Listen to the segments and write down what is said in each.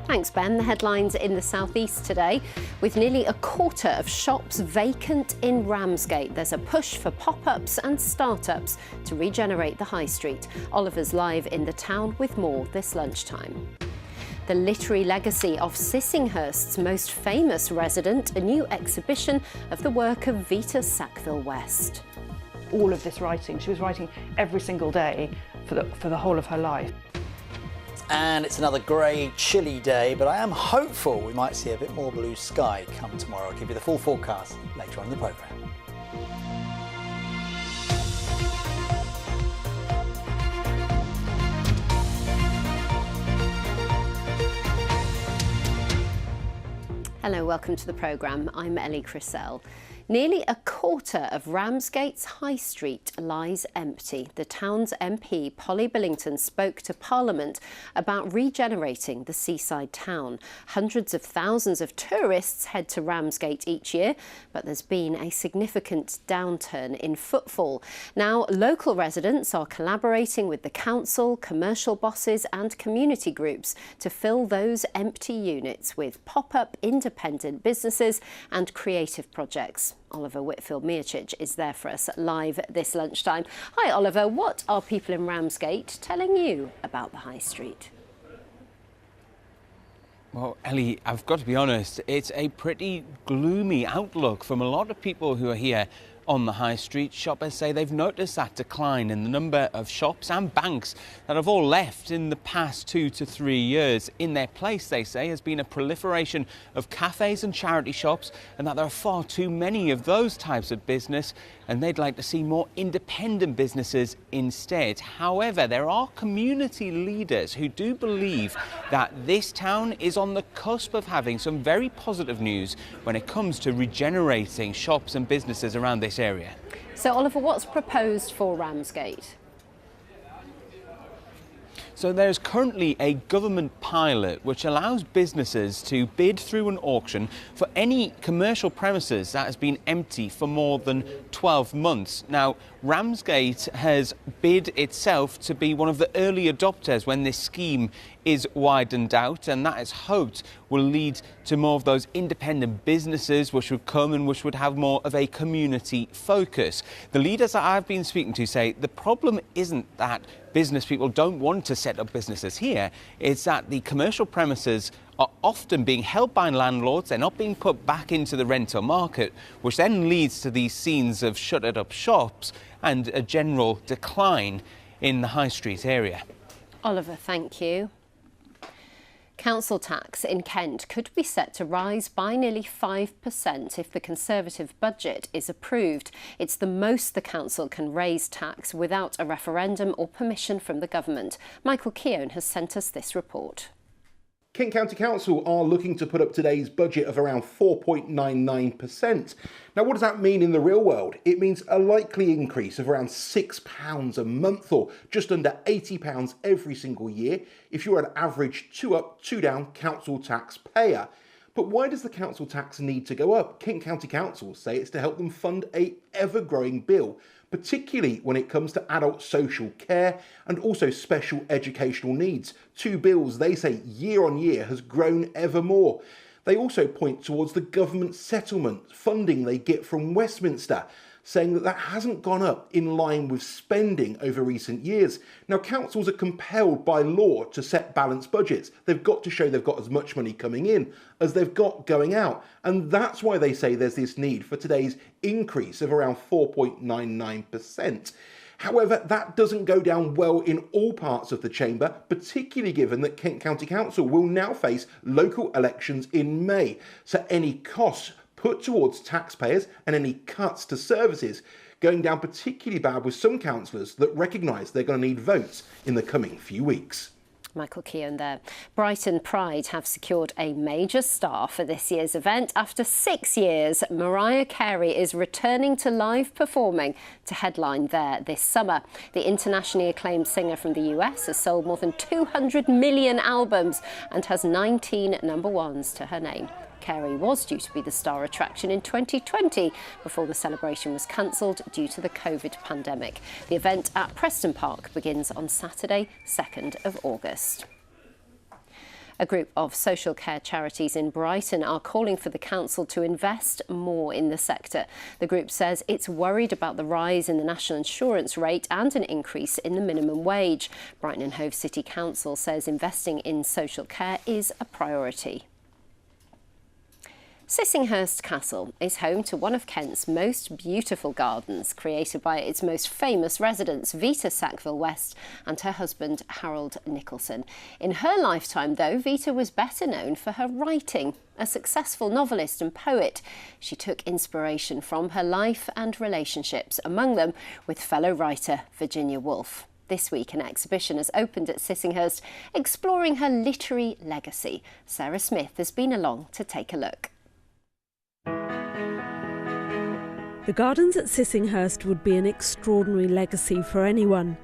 Thanks, Ben. The headlines in the southeast today. With nearly a quarter of shops vacant in Ramsgate, there's a push for pop-ups and start-ups to regenerate the high street. Oliver's live in the town with more this lunchtime. The literary legacy of Sissinghurst's most famous resident, a new exhibition of the work of Vita Sackville-West. All of this writing, she was writing every single day for the whole of her life. And it's another grey, chilly day, but I am hopeful we might see a bit more blue sky come tomorrow. I'll give you the full forecast later on in the programme. Hello, welcome to the programme. I'm Ellie Crisell. Nearly a quarter of Ramsgate's High Street lies empty. The town's MP, Polly Billington, spoke to Parliament about regenerating the seaside town. Hundreds of thousands of tourists head to Ramsgate each year, but there's been a significant downturn in footfall. Now, local residents are collaborating with the council, commercial bosses and community groups to fill those empty units with pop-up independent businesses and creative projects. Oliver Whitfield-Miocic is there for us live this lunchtime. Hi, Oliver. What are people in Ramsgate telling you about the High Street? Well, Ellie, I've got to be honest, it's a pretty gloomy outlook from a lot of people who are here on the High Street. Shoppers say they've noticed that decline in the number of shops and banks that have all left in the past 2 to 3 years. In their place, they say, has been a proliferation of cafes and charity shops, and that there are far too many of those types of business, and they'd like to see more independent businesses instead. However, there are community leaders who do believe that this town is on the cusp of having some very positive news when it comes to regenerating shops and businesses around this area. So, Oliver, what's proposed for Ramsgate? So there's currently a government pilot which allows businesses to bid through an auction for any commercial premises that has been empty for more than 12 months. Now, Ramsgate has bid itself to be one of the early adopters when this scheme is widened out, and that is hoped will lead to more of those independent businesses which would come and which would have more of a community focus. The leaders that I've been speaking to say the problem isn't that business people don't want to set up businesses here, it's that the commercial premises are often being held by landlords, they're not being put back into the rental market, which then leads to these scenes of shuttered up shops and a general decline in the high street area. Oliver, thank you. Council tax in Kent could be set to rise by nearly 5% if the Conservative budget is approved. It's the most the council can raise tax without a referendum or permission from the government. Michael Keown has sent us this report. Kent County Council are looking to put up today's budget of around 4.99%. Now, what does that mean in the real world? It means a likely increase of around £6 a month, or just under £80 every single year, if you're an average 2 up, 2 down council tax payer. But why does the council tax need to go up? Kent County Council say it's to help them fund a ever-growing bill, particularly when it comes to adult social care and also special educational needs. Two bills they say year on year has grown ever more. They also point towards the government settlement funding they get from Westminster, saying that that hasn't gone up in line with spending over recent years. Now, councils are compelled by law to set balanced budgets. They've got to show they've got as much money coming in as they've got going out. And that's why they say there's this need for today's increase of around 4.99%. However, that doesn't go down well in all parts of the chamber, particularly given that Kent County Council will now face local elections in May. So any costs put towards taxpayers and any cuts to services going down particularly bad with some councillors that recognise they're going to need votes in the coming few weeks. Michael Keown there. Brighton Pride have secured a major star for this year's event. After 6 years, Mariah Carey is returning to live performing to headline there this summer. The internationally acclaimed singer from the US has sold more than 200 million albums and has 19 number ones to her name. Carey was due to be the star attraction in 2020 before the celebration was cancelled due to the COVID pandemic. The event at Preston Park begins on Saturday, 2nd of August. A group of social care charities in Brighton are calling for the council to invest more in the sector. The group says it's worried about the rise in the national insurance rate and an increase in the minimum wage. Brighton and Hove City Council says investing in social care is a priority. Sissinghurst Castle is home to one of Kent's most beautiful gardens, created by its most famous residents, Vita Sackville-West and her husband, Harold Nicholson. In her lifetime, though, Vita was better known for her writing. A successful novelist and poet, she took inspiration from her life and relationships, among them with fellow writer Virginia Woolf. This week, an exhibition has opened at Sissinghurst, exploring her literary legacy. Sarah Smith has been along to take a look. The gardens at Sissinghurst would be an extraordinary legacy for anyone.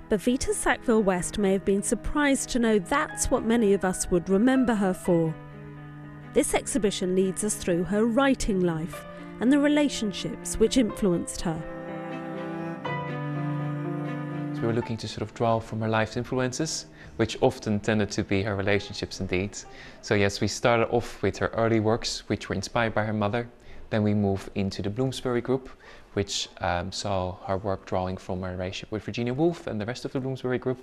But Vita Sackville-West may have been surprised to know that's what many of us would remember her for. This exhibition leads us through her writing life and the relationships which influenced her. So we were looking to sort of draw from her life's influences, which often tended to be her relationships indeed. So yes, we started off with her early works, which were inspired by her mother. Then we move into the Bloomsbury group, which saw her work drawing from her relationship with Virginia Woolf and the rest of the Bloomsbury group.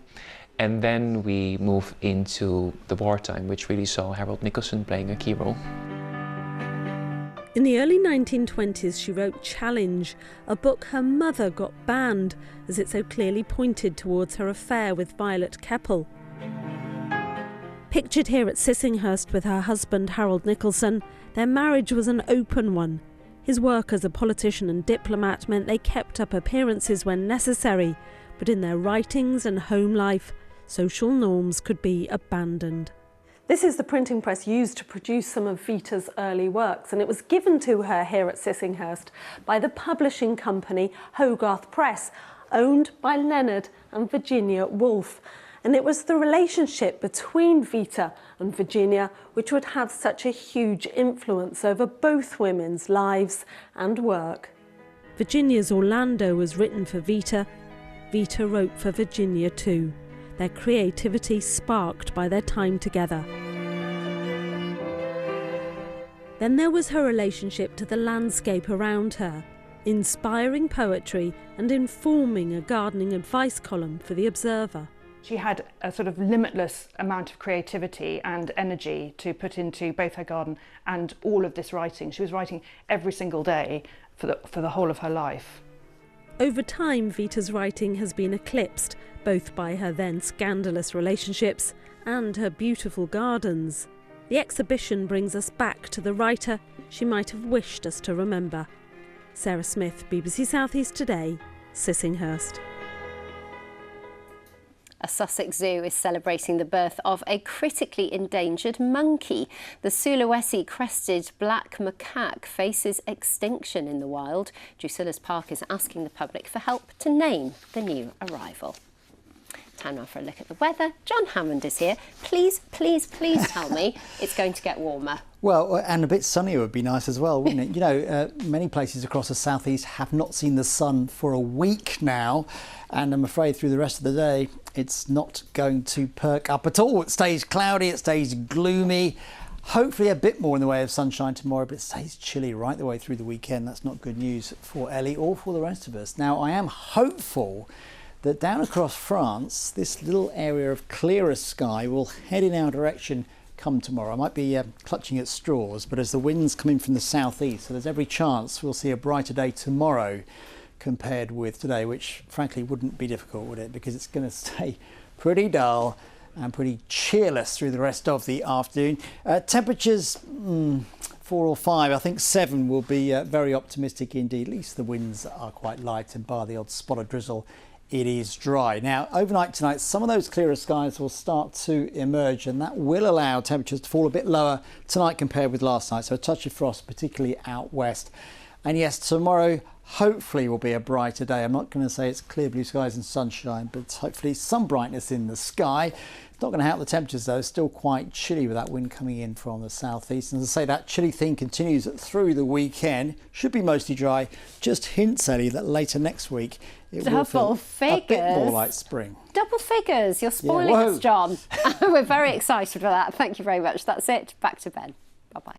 And then we move into the wartime, which really saw Harold Nicholson playing a key role. In the early 1920s, she wrote Challenge, a book her mother got banned, as it so clearly pointed towards her affair with Violet Keppel. Pictured here at Sissinghurst with her husband Harold Nicholson, their marriage was an open one. His work as a politician and diplomat meant they kept up appearances when necessary, but in their writings and home life, social norms could be abandoned. This is the printing press used to produce some of Vita's early works, and it was given to her here at Sissinghurst by the publishing company Hogarth Press, owned by Leonard and Virginia Woolf. And it was the relationship between Vita and Virginia which would have such a huge influence over both women's lives and work. Virginia's Orlando was written for Vita. Vita wrote for Virginia too, their creativity sparked by their time together. Then there was her relationship to the landscape around her, inspiring poetry and informing a gardening advice column for The Observer. She had a sort of limitless amount of creativity and energy to put into both her garden and all of this writing. She was writing every single day for the whole of her life. Over time, Vita's writing has been eclipsed, both by her then scandalous relationships and her beautiful gardens. The exhibition brings us back to the writer she might have wished us to remember. Sarah Smith, BBC South East Today, Sissinghurst. A Sussex zoo is celebrating the birth of a critically endangered monkey. The Sulawesi crested black macaque faces extinction in the wild. Drusilla's Park is asking the public for help to name the new arrival. Time now for a look at the weather. John Hammond is here. Please, please, please tell me it's going to get warmer. Well, and a bit sunnier would be nice as well, wouldn't it? You know, many places across the southeast have not seen the sun for a week now, and I'm afraid through the rest of the day it's not going to perk up at all. It stays cloudy, it stays gloomy. Hopefully a bit more in the way of sunshine tomorrow, but it stays chilly right the way through the weekend. That's not good news for Ellie or for the rest of us. Now, I am hopeful that down across France, this little area of clearer sky will head in our direction come tomorrow. I might be clutching at straws, but as the wind's coming from the southeast, so there's every chance we'll see a brighter day tomorrow compared with today, which frankly wouldn't be difficult, would it? Because it's going to stay pretty dull and pretty cheerless through the rest of the afternoon. Temperatures 4 or 5, I think 7 will be very optimistic indeed. At least the winds are quite light, and bar the odd spot of drizzle, it is dry. Now, overnight tonight, some of those clearer skies will start to emerge, and that will allow temperatures to fall a bit lower tonight compared with last night. So a touch of frost, particularly out west. And yes, tomorrow hopefully will be a brighter day. I'm not going to say it's clear blue skies and sunshine, but hopefully some brightness in the sky. Not going to help the temperatures though. It's still quite chilly with that wind coming in from the southeast. And as I say, that chilly thing continues through the weekend. Should be mostly dry. Just hints, Ellie, that later next week it will feel a bit more like spring. Double figures. You're spoiling us, John. We're very excited for that. Thank you very much. That's it. Back to Ben.